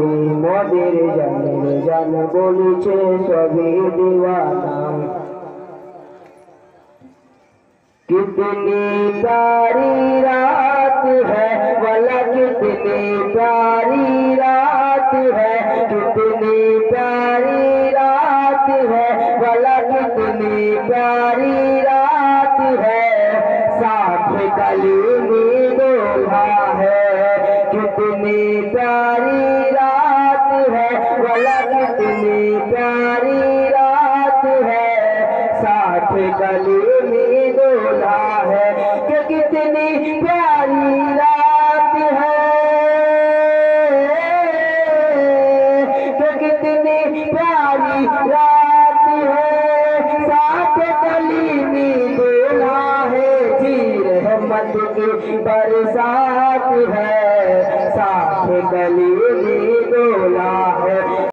मोदेर जान जान बोलेছে सभी दीवाना। कितनी प्यारी रात है वाला, कितनी प्यारी रात है, कितनी प्यारी रात है वाला, कितनी प्यारी रात है। साथ कलीमी दूल्हा है, कितनी प्यारी रात है वाला, कितनी प्यारी रात है। साथ कलीमी दूल्हा है कि कितनी प्यारी रात है, कि कितनी प्यारी रात है। साथ कलीमी दूल्हा है जी रहमत की